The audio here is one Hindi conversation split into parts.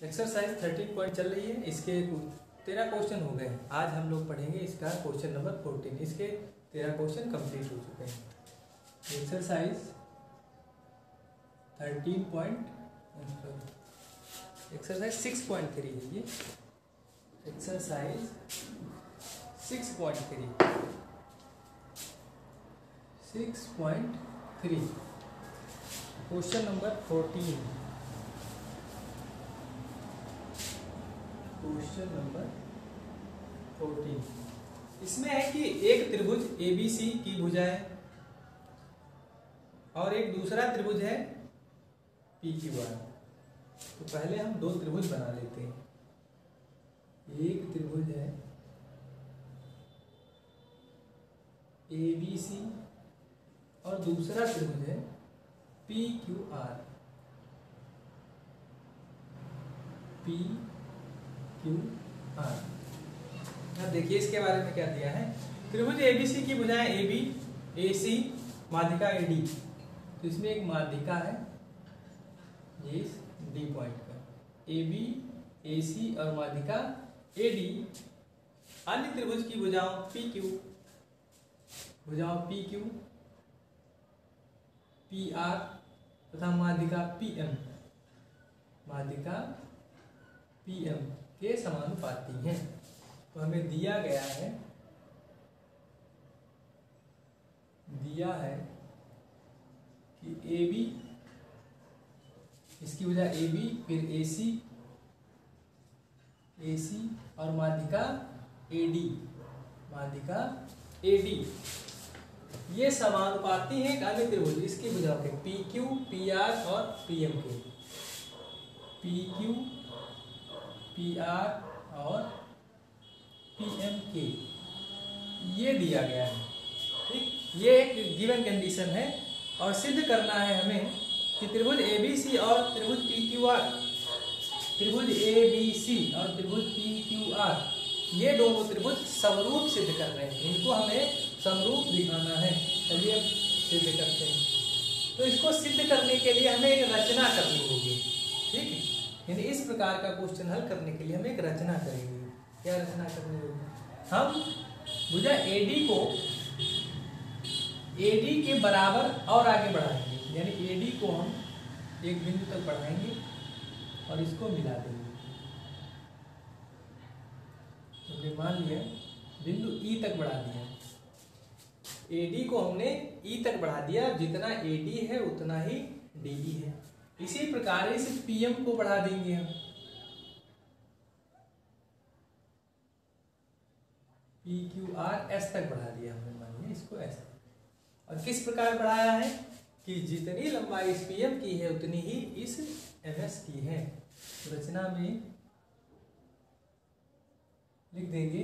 एक्सरसाइज 13 पॉइंट चल रही है। इसके 13 क्वेश्चन हो गए हैं। आज हम लोग पढ़ेंगे इसका क्वेश्चन नंबर 14। इसके 13 क्वेश्चन कंप्लीट हो चुके हैं। एक्सरसाइज 13 पॉइंट एक्सरसाइज 6.3 है ये। Exercise 6.3 question number 14। Question number 14 इसमें है कि एक त्रिभुज ABC की भुजाएं और एक दूसरा त्रिभुज है PQR। तो पहले हम दो त्रिभुज बना लेते हैं। एक त्रिभुज है ABC और दूसरा त्रिभुज है PQR। अब देखिए इसके बारे में क्या दिया है। त्रिभुज ABC की भुजाएं AB, AC, माध्यिका AD। तो इसमें एक माध्यिका है ये इस D पॉइंट पर AB, AC और माध्यिका AD। अन्य त्रिभुज की भुजाओं PQ, PR तथा माध्यिका PM के समानुपाती हैं। तो हमें दिया गया है कि AB, इसकी भुजा AB, फिर AC और माध्यिका AD ये समानुपाती हैं एक अन्य त्रिभुज इसकी भुजाओं के PQ, PR और PM के। PQ, PR और PM के ये दिया गया है। ठीक, ये एक गिवन कंडीशन है और सिद्ध करना है हमें कि त्रिभुज ABC और त्रिभुज PQR, त्रिभुज ABC और त्रिभुज PQR ये दोनों त्रिभुज समरूप सिद्ध कर रहे हैं। इनको हमें समरूप दिखाना है। चलिए अब सिद्ध करते हैं। तो इसको सिद्ध करने के लिए हमें एक रचना करनी होगी। ठीक है, यानी इस प्रकार का क्वेश्चन हल करने के लिए हम एक रचना करेंगे। क्या रचना करनी होगी? हम भुजा AD को AD के बराबर और आगे बढ़ाएंगे। यानी AD को हम एक बिंदु तक बढ़ाएंगे और इसको मिला देंगे। तो मान लिया बिंदु E तक बढ़ा दिया। AD को हमने E तक बढ़ा दिया। जितना AD है उतना ही DE है। इसी प्रकार इस PM को बढ़ा देंगे हम। PQR S तक बढ़ा दिया हमने, मान लिया इसको S। और किस प्रकार बढ़ाया है कि जितनी लंबाई इस PM की है उतनी ही इस MS की है। तो रचना में लिख देंगे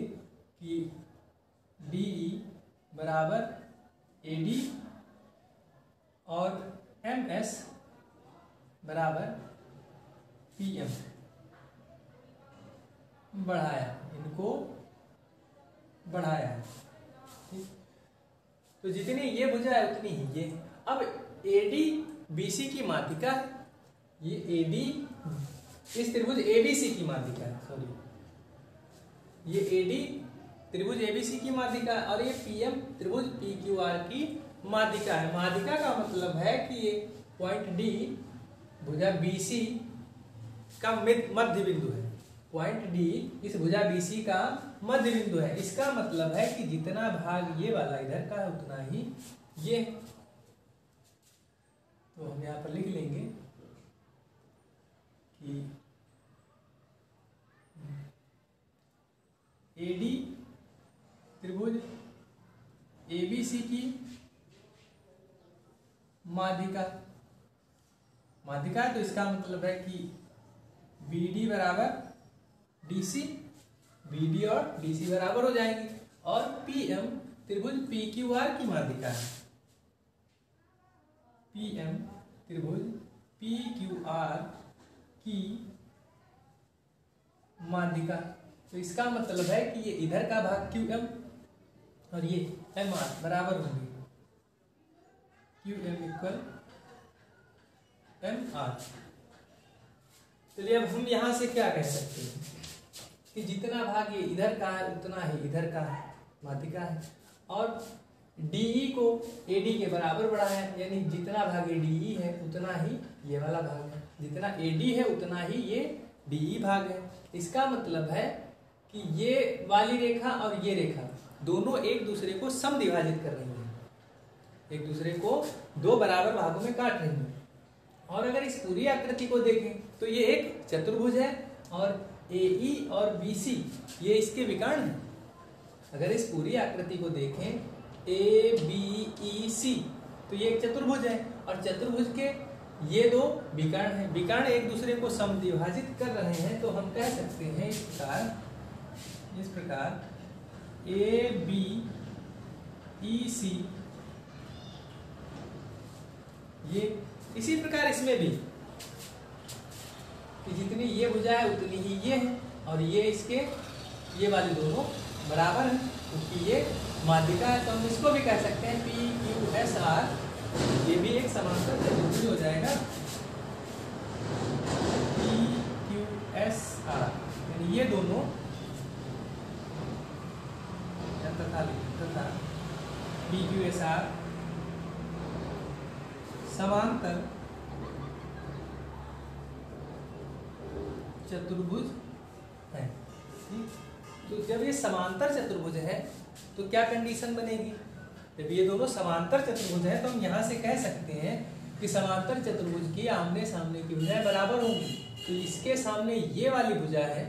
कि DE बराबर AD और MS बराबर PM। बढ़ाया, इनको बढ़ाया है। ठीक, तो जितनी ये भुजा है उतनी ही ये। अब AD BC की माध्यिका है। ये AD इस त्रिभुज ABC की माध्यिका है। सॉरी, ये AD त्रिभुज ABC की माध्यिका और ये PM त्रिभुज PQR की माध्यिका है। माध्यिका का मतलब है कि ये पॉइंट D भुजा BC का मध्य बिंदु है। पॉइंट D इस भुजा BC का मध्य बिंदु है। इसका मतलब है कि जितना भाग ये वाला इधर का है उतना ही ये। तो हम यहाँ पर लिख लेंगे कि AD त्रिभुज ABC की माध्यिका है। तो इसका मतलब है कि BD बराबर DC, BD और DC बराबर हो जाएंगे। और PM त्रिभुज PQR की माध्यिका है। PM त्रिभुज PQR की माध्यिका। तो इसका मतलब है कि ये इधर का भाग QM और ये MR बराबर होंगे। QM equal MR। चलिए अब हम यहाँ से क्या कह सकते हैं कि जितना भाग ये इधर का है उतना ही इधर का है, माध्यिका है, और DE को AD के बराबर बढ़ाया है, यानी जितना भाग ये DE है उतना ही ये वाला भाग है, जितना AD है उतना ही ये DE भाग है। इसका मतलब है कि ये वाली रेखा और ये रेखा दोनों एक दूसरे को समद्विभाजित कर रही हैं, एक दूसरे को दो बराबर भागों में काट रही हैं। और अगर इस पूरी आकृति को देखें तो ये एक चतुर्भुज है और AE और BC ये इसके विकर्ण हैं। अगर इस पूरी आकृति को देखें ABEC तो ये एक चतुर्भुज है और चतुर्भुज के ये दो विकर्ण हैं, विकर्ण एक दूसरे को समद्विभाजित कर रहे हैं। तो हम कह सकते हैं इस प्रकार ABEC ये, इसी प्रकार इसमें भी कि जितनी ये भुजा है उतनी ही ये है और ये इसके ये वाले दोनों बराबर हैं क्योंकि ये माध्यिका है। तो हम इसको भी कह सकते हैं PQSR, ये भी एक समांतर चतुर्भुज हो जाएगा PQSR, यानी ये दोनों तथा PQSR समांतर चतुर्भुज है। तो जब ये समांतर चतुर्भुज है तो क्या कंडीशन बनेगी? जब ये दोनों समांतर चतुर्भुज है तो हम यहाँ से कह सकते हैं कि समांतर चतुर्भुज की आमने सामने की भुजाएं बराबर होंगी। तो इसके सामने ये वाली भुजा है,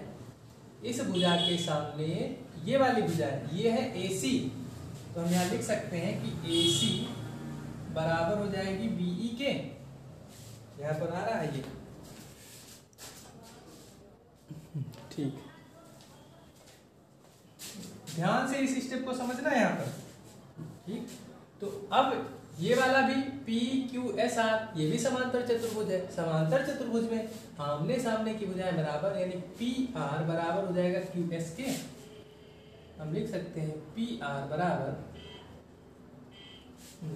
इस भुजा के सामने ये वाली भुजा है, ये है AC। तो हम यहाँ लिख सकते हैं कि AC बराबर हो जाएगी BE के, यहाँ पर आ रहा है ये, ठीक। ध्यान से इस स्टेप को समझना है यहाँ पर, ठीक। तो अब ये वाला भी PQSR ये भी समांतर चतुर्भुज है। समांतर चतुर्भुज में आमने सामने की भुजाएं बराबर, यानी PR बराबर हो जाएगा QS के। हम लिख सकते हैं PR बराबर,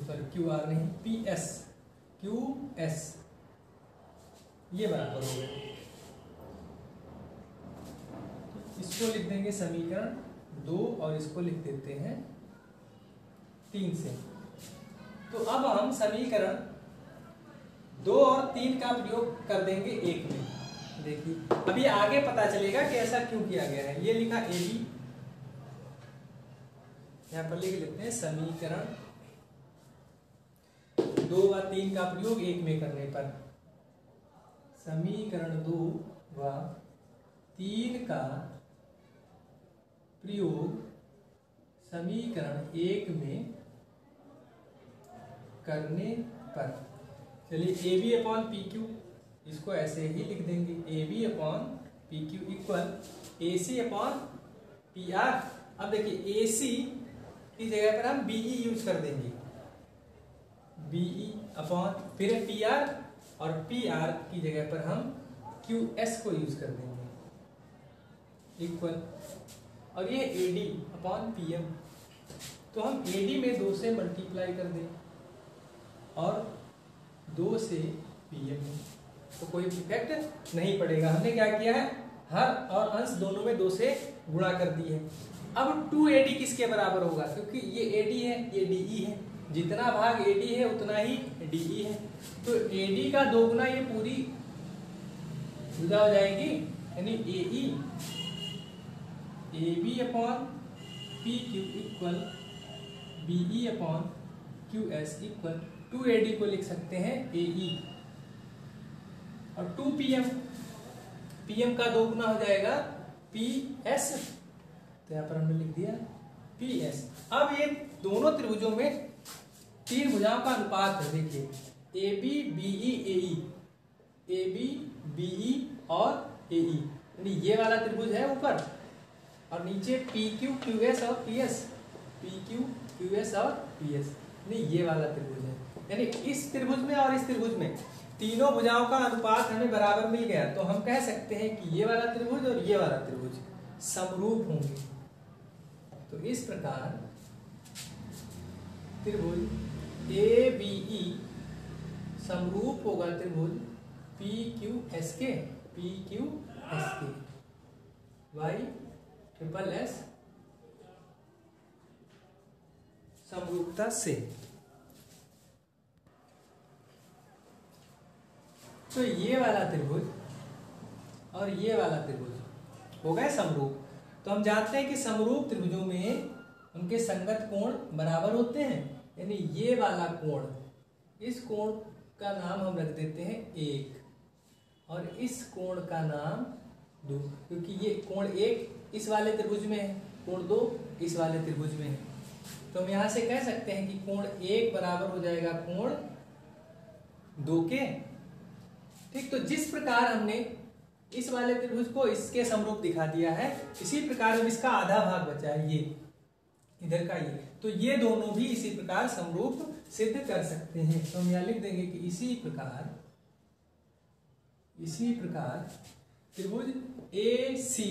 सॉरी QR नहीं, PS QS ये बराबर हो गया। इसको लिख देंगे समीकरण 2 और इसको लिख देते हैं 3 से। तो अब हम समीकरण 2 और 3 का प्रयोग कर देंगे 1 में। देखिए अभी आगे पता चलेगा कि ऐसा क्यों किया गया है। ये लिखा AB, यहाँ पर लिख लेते हैं समीकरण 2 व 3 का प्रयोग 1 में करने पर, समीकरण 2 व 3 का प्रयोग समीकरण 1 में करने पर, चलिए AB अपॉन PQ इसको ऐसे ही लिख देंगे, AB upon PQ equal AC upon PR। अब देखिए AC की जगह पर हम BE यूज कर देंगे, BE अपॉन फिर PR और PR की जगह पर हम QS को यूज कर देंगे इक्वल, और ये AD अपॉन PM। तो हम AD में 2 से मल्टीप्लाई कर दें और 2 से PM में, तो कोई इफेक्ट नहीं पड़ेगा। हमने क्या किया है, हर और अंश दोनों में 2 से गुणा कर दिए। अब 2AD किसके बराबर होगा? क्योंकि ये AD है, ये DE है, जितना भाग AD है उतना ही DE है। तो AD का 2 गुना ये पूरी भुजा हो जाएगी, यानी AE AB upon PQ equal BE upon QS equal 2AD को लिख सकते हैं AE और 2PM का 2 गुना हो जाएगा PS, तो यहाँ पर हमने लिख दिया PS। अब ये दोनों त्रिभुजों में 3 भुजाओं का अनुपात है, देखिए AB BE AE, AB BE और AE, यानी ये वाला त्रिभुज है ऊपर और नीचे PQ QS और PS, PQ QS और PS, नहीं ये वाला त्रिभुज है। यानी इस त्रिभुज में और इस त्रिभुज में तीनों भुजाओं का अनुपात हमें बराबर मिल गया। तो हम कह सकते हैं कि ये वाला त्रिभुज और ये वाला त्रिभुज समरूप होंगे। तो इस प्रकार त्रिभुज ABE समरूप होगा त्रिभुज PQS के। पी क्यू एस के वाई ट्रिपल एस समरूपता से। तो ये वाला त्रिभुज और ये वाला त्रिभुज हो गए समरूप। तो हम जानते हैं कि समरूप त्रिभुजों में उनके संगत कोण बराबर होते हैं, यानी ये वाला कोण, इस कोण का नाम हम रख देते हैं 1 और इस कोण का नाम 2, क्योंकि ये कोण 1 इस वाले त्रिभुज में है, कोण 2 इस वाले त्रिभुज में है। तो हम यहां से कह सकते हैं कि कोण 1 बराबर हो जाएगा कोण 2 के। ठीक, तो जिस प्रकार हमने इस वाले त्रिभुज को इसके समरूप दिखा दिया है, इसी प्रकार इसका आधा भाग बचा है, ये इधर का ये, तो ये दोनों भी इसी प्रकार समरूप सिद्ध कर सकते हैं। तो हम यहां लिख देंगे कि इसी प्रकार त्रिभुज ACE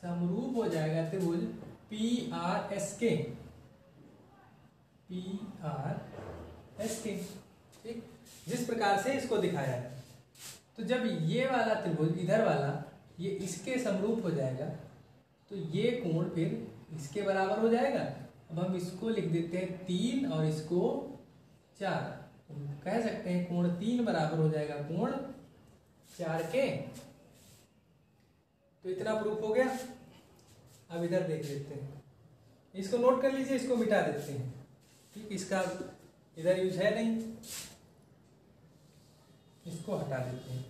समरूप हो जाएगा त्रिभुज PRSK। ठीक, जिस प्रकार से इसको दिखाया है। तो जब ये वाला त्रिभुज इधर वाला ये इसके समरूप हो जाएगा तो ये कोण फिर इसके बराबर हो जाएगा। अब हम इसको लिख देते हैं 3 और इसको 4, कह सकते हैं कोण 3 बराबर हो जाएगा कोण 4 के। तो इतना प्रूफ हो गया। अब इधर देख लेते हैं, इसको नोट कर लीजिए, इसको मिटा देते हैं। ठीक, इसका इधर यूज है नहीं, इसको हटा देते हैं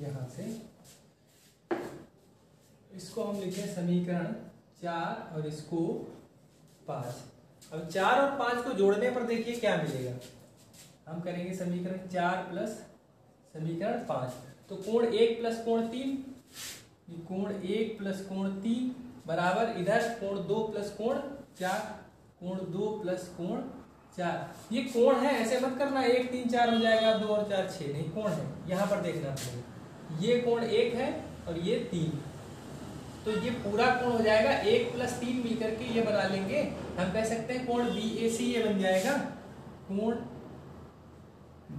यहां से। इसको हम लिखे समीकरण 4 और इसको 5। अब 4 और 5 को जोड़ने पर देखिए क्या मिलेगा। हम करेंगे समीकरण 4 प्लस समीकरण 5, तो कोण 1 प्लस कोण 3, कोण 1 प्लस कोण 3 बराबर इधर कोण 2 प्लस कोण 4, कोण 2 प्लस कोण 4। ये कोण है, ऐसे मत करना 1 3 4 हो जाएगा, 2 और 4 6, नहीं, कोण है, यहां पर देखना पड़ेगा। ये कोण 1 है और ये 3, तो ये पूरा कोण हो जाएगा 1 प्लस 3 मिलकर के ये बना लेंगे, हम कह सकते हैं कोण BAC ये बन जाएगा, कोण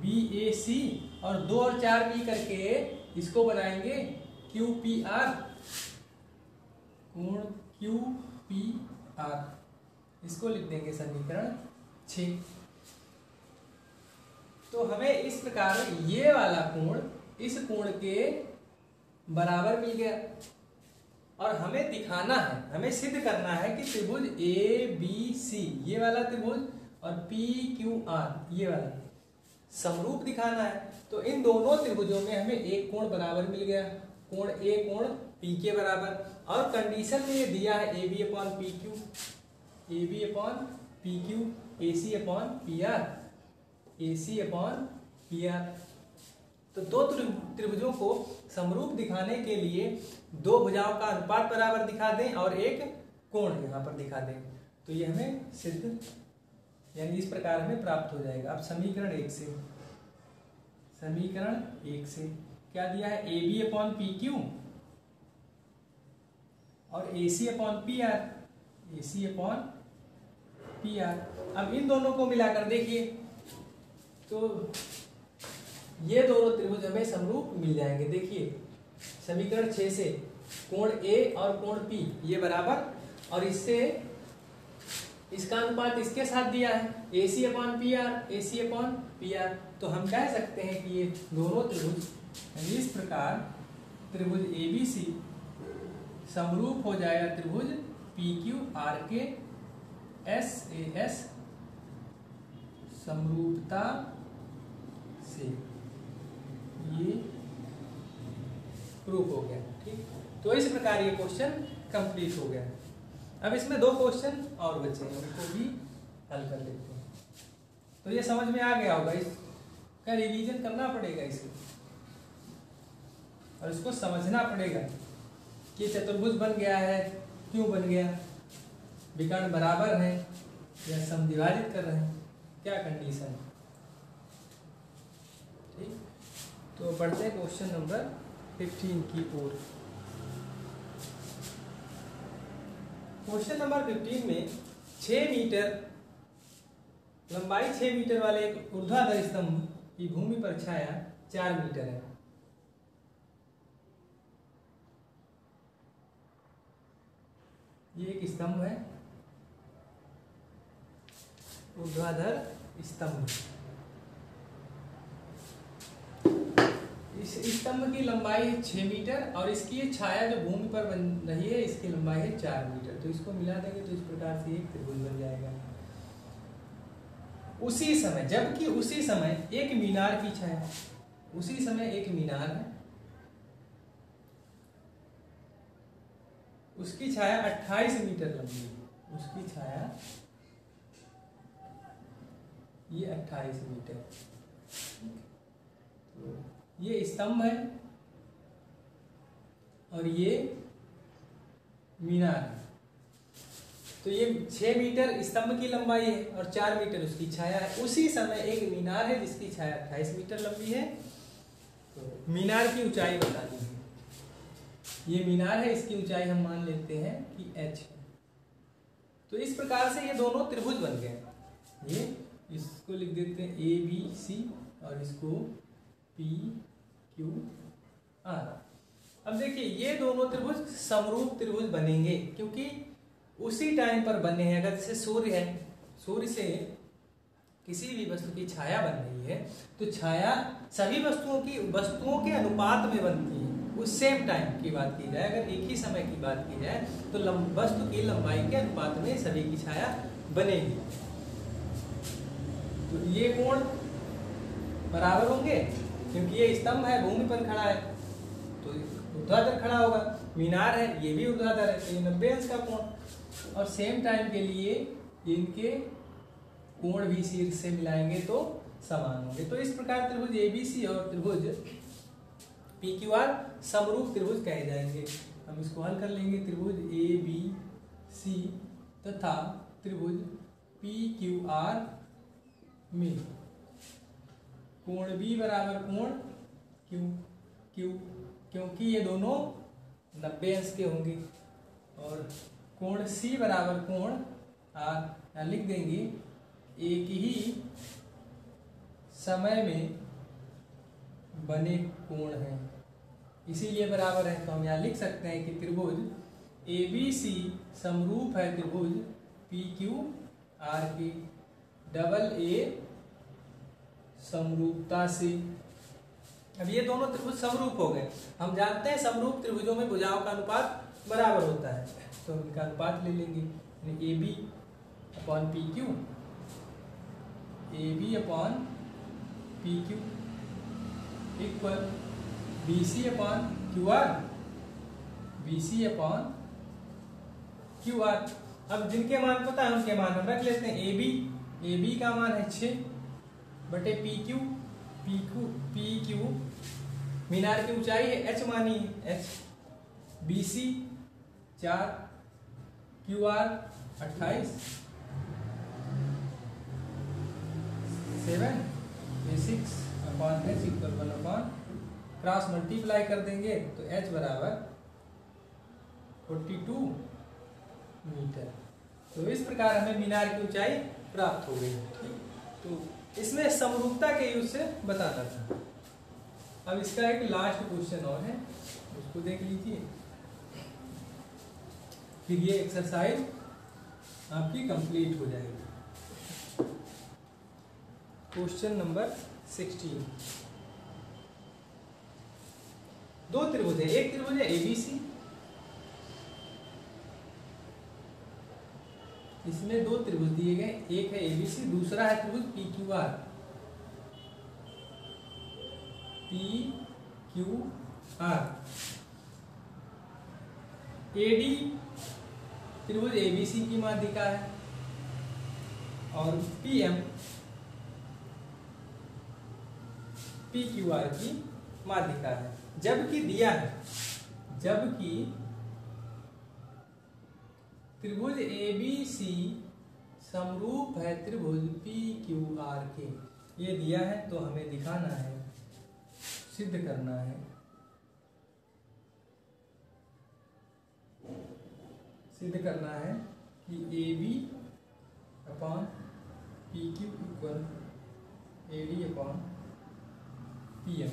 BAC, और 2 और 4 मिल करके इसको बनाएंगे QPR, कोण QPR। इसको लिख देंगे समीकरण 6। तो हमें इस प्रकार ये वाला कोण इस कोण के बराबर मिल गया, और हमें दिखाना है, हमें सिद्ध करना है कि त्रिभुज ABC ये वाला त्रिभुज और PQR ये वाला समरूप दिखाना है। तो इन दोनों त्रिभुजों में हमें एक कोण बराबर मिल गया, कोण A कोण P के बराबर, और कंडीशन में ये दिया है AB upon PQ, AB upon PQ, AC upon PR, AC upon PR। तो दो त्रिभुजों को समरूप दिखाने के लिए दो भुजाओं का अनुपात बराबर दिखा दें और एक कोण यहाँ पर दिखा दें, तो ये हमें सिद्ध, यानी इस प्रकार हमें प्राप्त हो जाएगा। अब समीकरण 1 से क्या दिया है, AB अपॉन PQ और AC upon PR, AC upon PR। अब इन दोनों को मिलाकर देखिए तो ये दोनों त्रिभुज हमें समरूप मिल जाएंगे। देखिए समीकरण 6 से कोण A और कोण P ये बराबर, और इससे इसका अनुपात इसके साथ दिया है AC upon PR, AC upon PR। तो हम कह सकते हैं कि ये दोनों त्रिभुज, इस प्रकार त्रिभुज ABC समरूप हो जाएगा त्रिभुज PQRK SAS समरूपता से। ये प्रूफ हो गया। ठीक, तो इस प्रकार ये क्वेश्चन कंप्लीट हो गया। अब इसमें दो क्वेश्चन और बचे हैं, उनको भी हल कर लेते हैं। तो ये समझ में आ गया होगा, इसका रिवीजन करना पड़ेगा इसे, और इसको समझना पड़ेगा कि चतुर्भुज बन गया है, क्यों बन गया, विकर्ण बराबर है या समद्विभाजित कर रहे हैं, क्या कंडीशन है। ठीक, तो बढ़ते हैं क्वेश्चन नंबर 15 की ओर। क्वेश्चन नंबर 15 में 6 मीटर लंबाई 6 मीटर वाले एक ऊर्ध्वाधर स्तंभ की भूमि पर छाया 4 मीटर है। ये एक स्तंभ है, ऊर्ध्वाधर स्तंभ। इस स्तंभ की लंबाई है 6 मीटर और इसकी ये छाया जो भूमि पर बन रही है इसकी लंबाई है 4 मीटर। तो इसको मिला देंगे तो इस प्रकार से एक त्रिभुज बन जाएगा। उसी समय, जबकि उसी समय एक मीनार की छाया, उसी समय एक मीनार है, उसकी छाया 28 मीटर लंबी है। उसकी छाया ये 28 मीटर। तो ये स्तंभ है और ये मीनार है। तो ये 6 मीटर स्तंभ की लंबाई है और 4 मीटर उसकी छाया है। उसी समय एक मीनार है जिसकी छाया 28 मीटर लंबी है। तो मीनार की ऊंचाई बतानी है। ये मीनार है, इसकी ऊंचाई हम मान लेते हैं कि h है। तो इस प्रकार से ये दोनों त्रिभुज बन गए। ये इसको लिख देते हैं ABC और इसको PQR। अब देखिए ये दोनों त्रिभुज समरूप त्रिभुज बनेंगे क्योंकि उसी टाइम पर बने हैं। अगर जैसे सूर्य है, सूर्य से किसी भी वस्तु की छाया बन रही है तो छाया सभी वस्तुओं के अनुपात में बनती है। उस सेम टाइम की बात की जाए, अगर एक ही समय की बात की जाए तो वस्तु की लंबाई के अनुपात में सभी की छाया बनेगी। तो ये कोण बराबर होंगे क्योंकि ये स्तंभ है, भूमि पर खड़ा है तो ऊर्ध्वाधर खड़ा होगा। मीनार है, ये भी ऊर्ध्वाधर है, तो ये 90 अंश का कोण। और सेम टाइम के लिए इनके कोण भी शीर्ष से मिलाएंगे तो समान होंगे। तो इस प्रकार त्रिभुज ABC और त्रिभुज PQR समरूप त्रिभुज कहे जाएंगे। हम इसको हल कर लेंगे। त्रिभुज ABC तथा त्रिभुज PQR में कोण B बराबर कोण Q, क्योंकि ये दोनों 90 अंश के होंगे, और कोण C बराबर कोण R। लिख देंगे एक ही समय में बने कोण हैं, इसीलिए बराबर है। तो हम यहाँ लिख सकते हैं कि त्रिभुज ABC समरूप है त्रिभुज PQR की डबल A समरूपता से। अब ये दोनों त्रिभुज समरूप हो गए। हम जानते हैं समरूप त्रिभुजों में भुजाओं का अनुपात बराबर होता है, तो हम इनका अनुपात ले लेंगे। AB upon PQ, AB upon PQ equal BC upon QR, BC upon QR। अब जिनके मान पता है उनके मान हम रख लेते हैं। AB का मान है 6 बटे PQ मीनार की ऊंचाई है h मानी है h, BC 4, QR 28, 7, 6 upon h equal 1 upon cross multiply कर देंगे तो h बराबर 42 मीटर। तो इस प्रकार हमें मीनार की ऊंचाई प्राप्त हो गई। ठीक, तो इसमें समरूपता के यूज से बताना था। अब इसका एक लास्ट क्वेश्चन और है, उसको देख लीजिए, फिर ये एक्सरसाइज आपकी कंप्लीट हो जाएगी। Question number 16। दो त्रिभुज है, एक त्रिभुज है ABC, इसमें दो त्रिभुज दिए गए, एक है ABC, दूसरा है त्रिभुज PQR। AD त्रिभुज ABC की माध्यिका है और PM PQR की माध्यिका है। जबकि दिया है, जबकि त्रिभुज ABC समरूप है त्रिभुज PQR के, ये दिया है तो हमें दिखाना है, सिद्ध करना है कि AB upon PQ AD upon PM,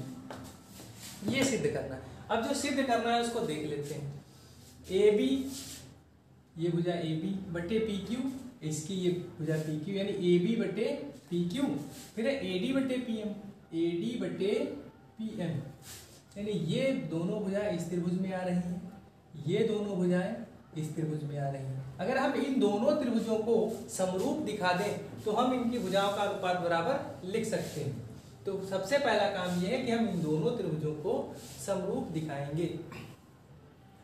ये सिद्ध करना है। अब जो सिद्ध करना है उसको देख लेते हैं। AB, ये भुजा AB बटे PQ, इसकी ये भुजा PQ, यानी AB बटे PQ, फिर है AD बटे PM, AD बटे PM, यानी ये दोनों भुजाएं इस त्रिभुज में आ रही हैं, ये दोनों भुजाएं इस त्रिभुज में आ रही हैं। अगर हम इन दोनों त्रिभुजों को समरूप दिखा दें तो हम इनकी भुजाओं का अनुपात बराबर लिख सकते हैं। तो सबसे पहला काम यह है कि हम इन दोनों त्रिभुजों को समरूप दिखाएंगे।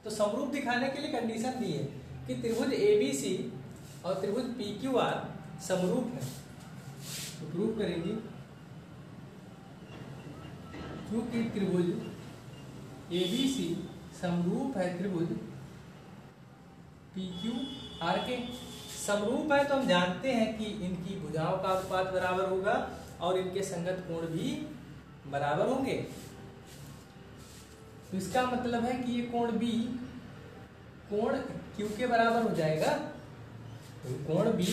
तो समरूप दिखाने के लिए कंडीशन दी है कि त्रिभुज ABC और त्रिभुज PQR समरूप है। तो प्रूव करेंगे क्योंकि त्रिभुज ABC समरूप है त्रिभुज PQR के। समरूप है तो हम जानते हैं कि इनकी भुजाओं का अनुपात बराबर होगा और इनके संगत कोण भी बराबर होंगे। तो इसका मतलब है कि ये कोण B कोण Q के बराबर हो जाएगा। तो कोण B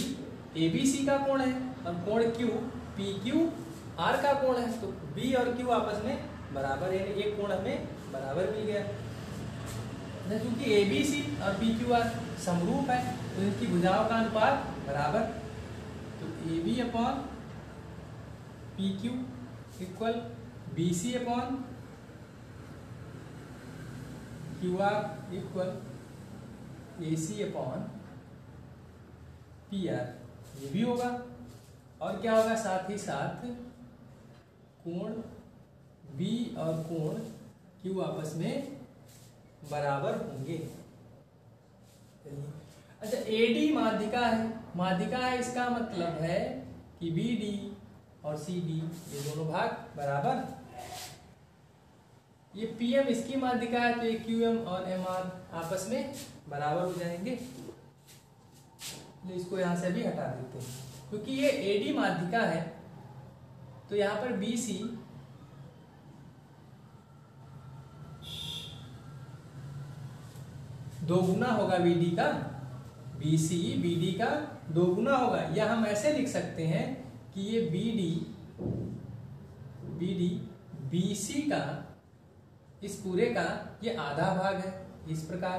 ABC का कोण है और कोण Q PQR का कोण है। तो B और Q आपस में बराबर, यानी एक कोण हमें बराबर मिल गया। क्योंकि ABC और PQR समरूप है तो इनकी भुजाओं का अनुपात बराबर। तो AB upon PQ equal BC upon QR equal AC upon PR, ये भी होगा। और क्या होगा, साथ ही साथ कोण B और कोण Q आपस में बराबर होंगे। अच्छा, AD माध्यिका है, माध्यिका है इसका मतलब है कि BD और CD ये दोनों भाग बराबर। ये PM इसकी माध्यिका है तो ये QM और MR आपस में बराबर हो जाएंगे। तो इसको यहां से भी हटा देते हैं क्योंकि ये AD माध्यिका है तो यहां पर BC दो गुना होगा BD का, BC BD का दो गुना होगा। या हम ऐसे लिख सकते हैं कि ये BD BC का इस पूरे का ये आधा भाग है, इस प्रकार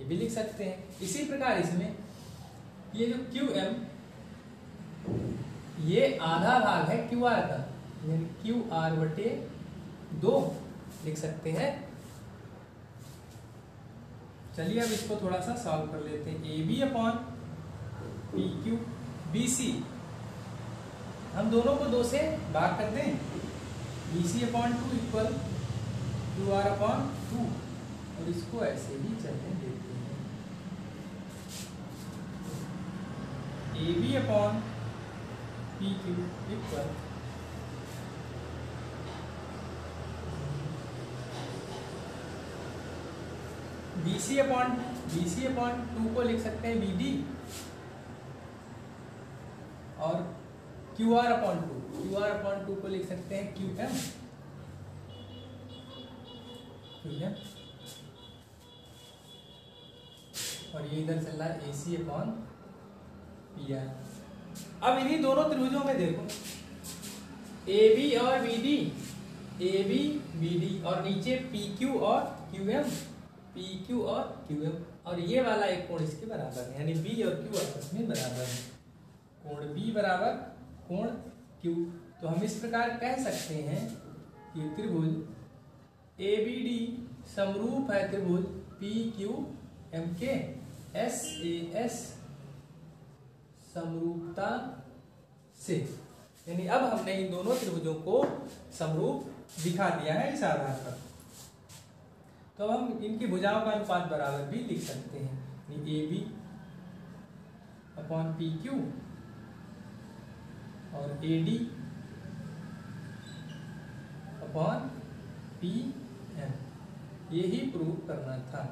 ये भी लिख सकते हैं। इसी प्रकार इसमें ये जो QM ये आधा भाग है QR का, यानी QR बटे 2 लिख सकते हैं। चलिए अब इसको थोड़ा सा सॉल्व कर लेते हैं। AB अपॉन PQ BC, हम दोनों को 2 से भाग कर दें। BC upon 2 equal QR upon 2, और इसको ऐसे ही चलने देते हैं। AB upon PQ equal BC upon 2 को लिख सकते हैं BD, और QR अपॉन 2 को लिख सकते हैं QM। और ये इधर चल रहा है AC अपॉन PR। अब इन्हीं दोनों त्रिभुजों में देखो AB और BD, AB BD, और नीचे PQ और QM, PQ और QM, और ये वाला एक कोण इसके बराबर है, यानी B और Q आपस में बराबर है। कोण B बराबर कोण Q। तो हम इस प्रकार कह सकते हैं कि त्रिभुज ABD समरूप है त्रिभुज PQM के। SAS समरूपता से, यानी अब हमने इन दोनों त्रिभुजों को समरूप दिखा दिया है इस आधार पर। तो हम इनकी भुजाओं का अनुपात बराबर भी लिख सकते हैं, AB अपॉन PQ और AD अपॉन PM, ये ही प्रूव करना था।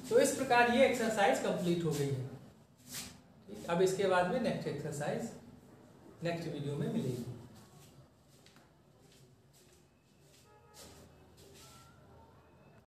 तो इस प्रकार ये एक्सरसाइज कंप्लीट हो गई है। अब इसके बाद में नेक्स्ट एक्सरसाइज नेक्स्ट वीडियो में मिलेगी।